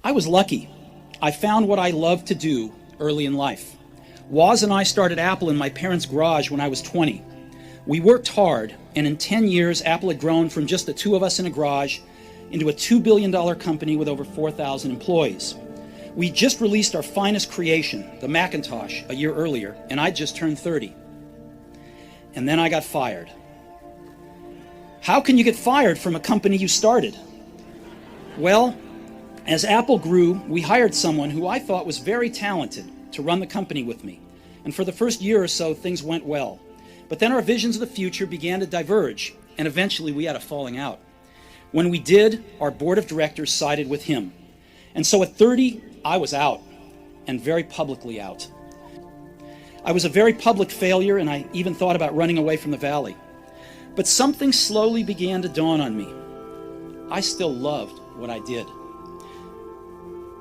I was lucky. I found what I loved to do early in life. Woz and I started Apple in my parents' garage when I was 20. We worked hard, and in 10 years, Apple had grown from just the two of us in a garage into a $2 billion company with over 4,000 employees. We just released our finest creation, the Macintosh, a year earlier, and I just turned 30. And then I got fired. How can you get fired from a company you started? Well, as Apple grew, we hired someone who I thought was very talented to run the company with me. And for the first year or so, things went well. But then our visions of the future began to diverge, and eventually we had a falling out. When we did, our board of directors sided with him. And so at 30, I was out, and very publicly out. I was a very public failure, and I even thought about running away from the valley. But something slowly began to dawn on me. I still loved what I did.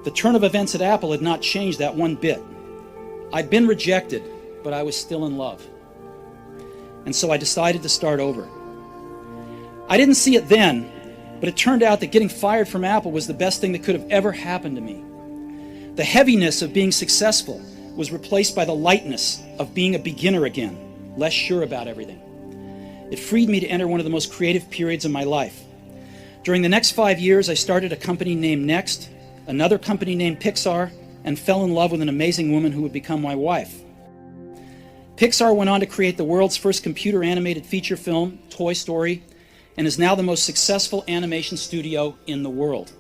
The turn of events at Apple had not changed that one bit. I'd been rejected, but I was still in love. And so I decided to start over. I didn't see it then, but it turned out that getting fired from Apple was the best thing that could have ever happened to me. The heaviness of being successful was replaced by the lightness of being a beginner again, less sure about everything. It freed me to enter one of the most creative periods of my life. During the next 5 years, I started a company named Next, another company named Pixar, and fell in love with an amazing woman who would become my wife. Pixar went on to create the world's first computer animated feature film, Toy Story, and is now the most successful animation studio in the world.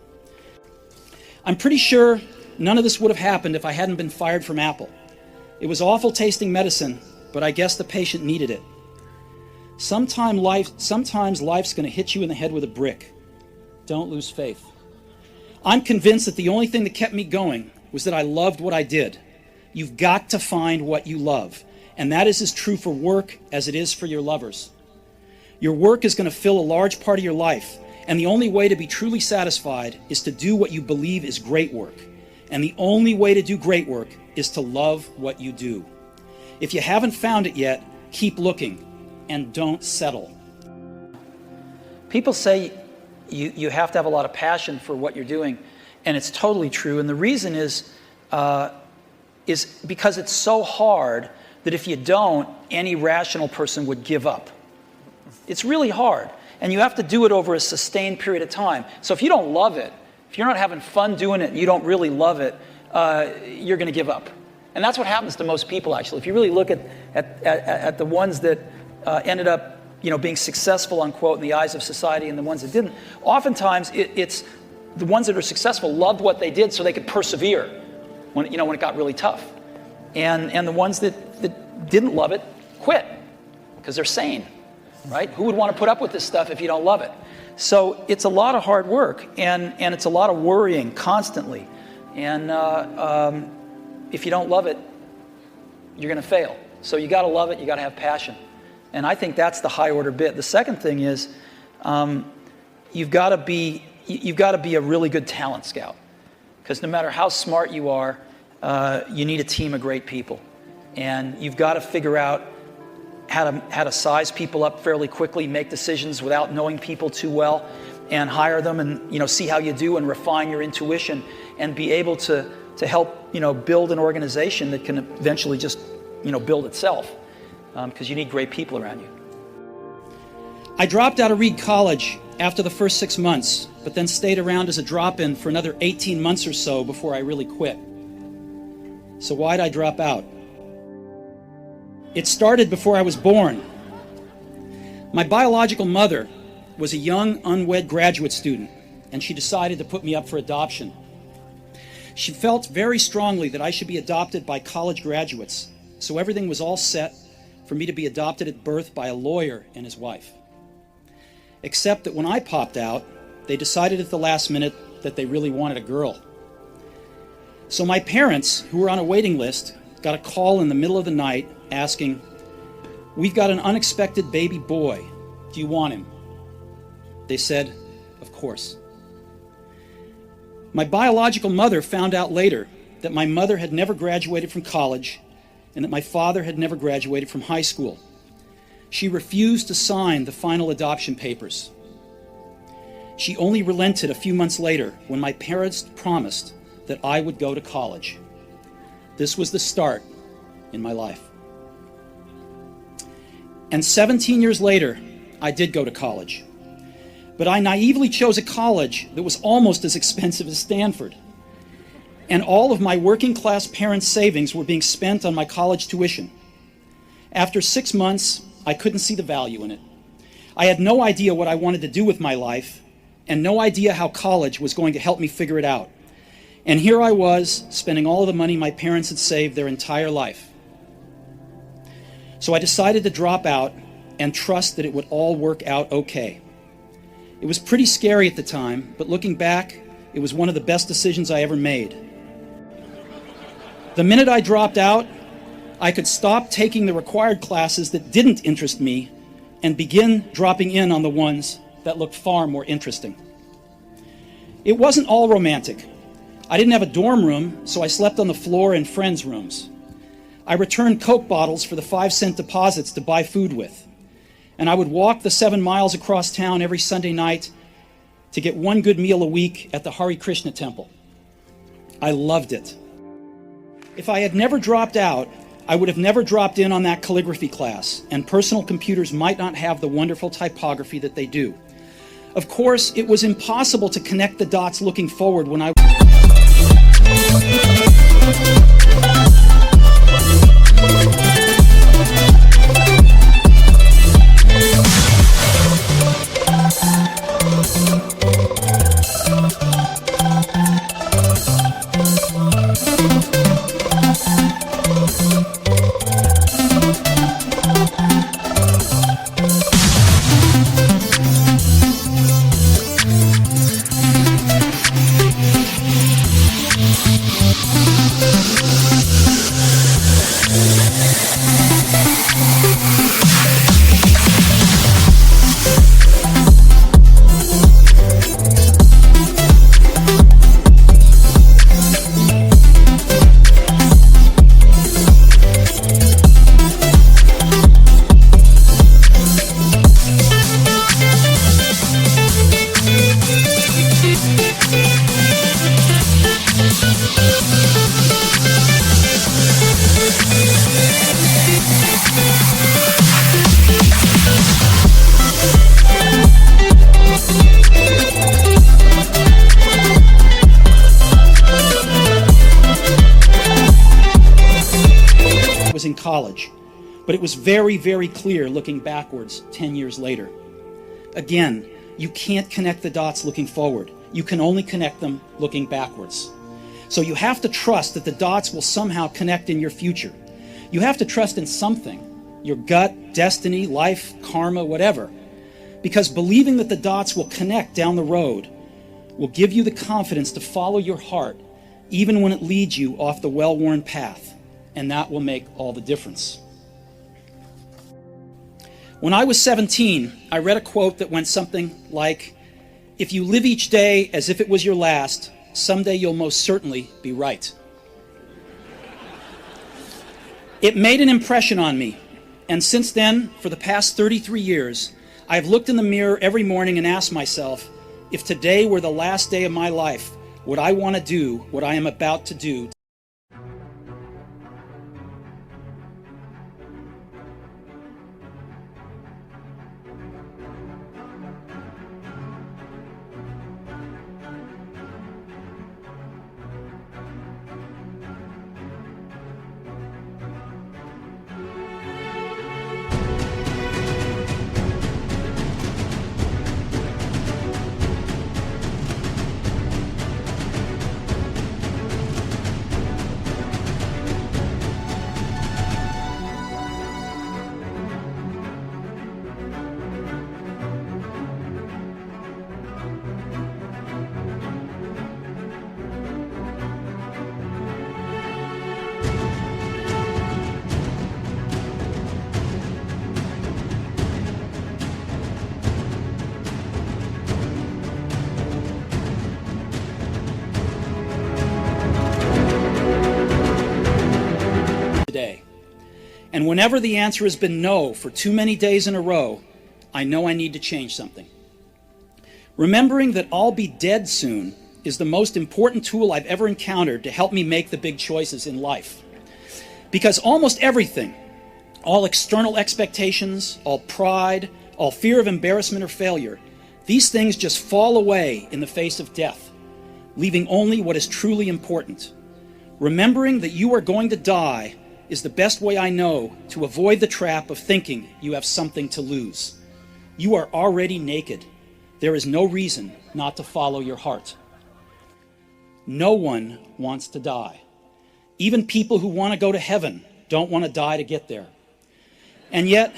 I'm pretty sure none of this would have happened if I hadn't been fired from Apple. It was awful tasting medicine, but I guess the patient needed it. Sometimes life's going to hit you in the head with a brick. Don't lose faith. I'm convinced that the only thing that kept me going was that I loved what I did. You've got to find what you love, and that is as true for work as it is for your lovers. Your work is going to fill a large part of your life, and the only way to be truly satisfied is to do what you believe is great work. And the only way to do great work is to love what you do. If you haven't found it yet, keep looking and don't settle. People say you have to have a lot of passion for what you're doing, and it's totally true. And the reason is because it's so hard that if you don't, any rational person would give up. It's really hard, and you have to do it over a sustained period of time. So if you don't love it, if you're not having fun doing it and you don't really love it, you're going to give up. And that's what happens to most people, actually. If you really look at the ones that ended up being successful, unquote, in the eyes of society and the ones that didn't, oftentimes it's the ones that are successful loved what they did so they could persevere when it got really tough. And the ones that didn't love it quit because they're sane, right? Who would want to put up with this stuff if you don't love it? So it's a lot of hard work, and it's a lot of worrying constantly. And if you don't love it, you're going to fail. So you got to love it. You got to have passion. And I think that's the high order bit. The second thing is you've got to be a really good talent scout, because no matter how smart you are, you need a team of great people, and you've got to figure out how to size people up fairly quickly, make decisions without knowing people too well, and hire them, and see how you do, and refine your intuition, and be able to help build an organization that can eventually just build itself, because you need great people around you. I dropped out of Reed College after the first 6 months, but then stayed around as a drop-in for another 18 months or so before I really quit. So why'd I drop out? It started before I was born. My biological mother was a young, unwed graduate student, and she decided to put me up for adoption. She felt very strongly that I should be adopted by college graduates, so everything was all set for me to be adopted at birth by a lawyer and his wife. Except that when I popped out, they decided at the last minute that they really wanted a girl. So my parents, who were on a waiting list, got a call in the middle of the night asking, "We've got an unexpected baby boy. Do you want him?" They said, "Of course." My biological mother found out later that my mother had never graduated from college and that my father had never graduated from high school. She refused to sign the final adoption papers. She only relented a few months later when my parents promised that I would go to college. This was the start in my life. And 17 years later, I did go to college. But I naively chose a college that was almost as expensive as Stanford. And all of my working class parents' savings were being spent on my college tuition. After 6 months, I couldn't see the value in it. I had no idea what I wanted to do with my life, and no idea how college was going to help me figure it out. And here I was, spending all of the money my parents had saved their entire life. So I decided to drop out and trust that it would all work out okay. It was pretty scary at the time, but looking back, it was one of the best decisions I ever made. The minute I dropped out, I could stop taking the required classes that didn't interest me and begin dropping in on the ones that looked far more interesting. It wasn't all romantic. I didn't have a dorm room, so I slept on the floor in friends' rooms. I returned Coke bottles for the 5-cent deposits to buy food with. And I would walk the 7 miles across town every Sunday night to get one good meal a week at the Hare Krishna temple. I loved it. If I had never dropped out, I would have never dropped in on that calligraphy class, and personal computers might not have the wonderful typography that they do. Of course, it was impossible to connect the dots looking forward when I was in college, but it was very, very clear looking backwards 10 years later. Again, you can't connect the dots looking forward. You can only connect them looking backwards. So you have to trust that the dots will somehow connect in your future. You have to trust in something, your gut, destiny, life, karma, whatever. Because believing that the dots will connect down the road will give you the confidence to follow your heart, even when it leads you off the well-worn path. And that will make all the difference. When I was 17, I read a quote that went something like, "If you live each day as if it was your last, someday you'll most certainly be right." It made an impression on me, and since then, for the past 33 years, I have looked in the mirror every morning and asked myself, if today were the last day of my life, would I want to do what I am about to do? And whenever the answer has been no for too many days in a row, I know I need to change something. Remembering that I'll be dead soon is the most important tool I've ever encountered to help me make the big choices in life. Because almost everything, all external expectations, all pride, all fear of embarrassment or failure, these things just fall away in the face of death, leaving only what is truly important. Remembering that you are going to die is the best way I know to avoid the trap of thinking you have something to lose. You are already naked. There is no reason not to follow your heart. No one wants to die. Even people who want to go to heaven don't want to die to get there. And yet,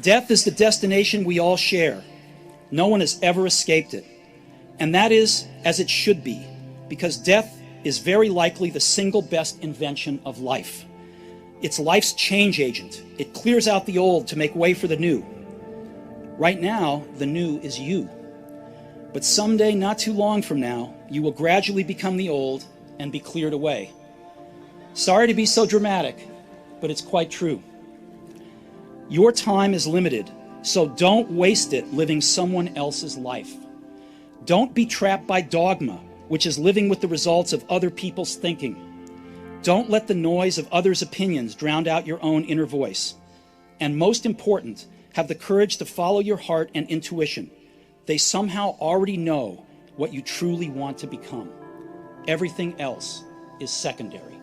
death is the destination we all share. No one has ever escaped it. And that is as it should be, because death is very likely the single best invention of life. It's life's change agent. It clears out the old to make way for the new. Right now, the new is you. But someday, not too long from now, you will gradually become the old and be cleared away. Sorry to be so dramatic, but it's quite true. Your time is limited, so don't waste it living someone else's life. Don't be trapped by dogma, which is living with the results of other people's thinking. Don't let the noise of others' opinions drown out your own inner voice. And most important, have the courage to follow your heart and intuition. They somehow already know what you truly want to become. Everything else is secondary.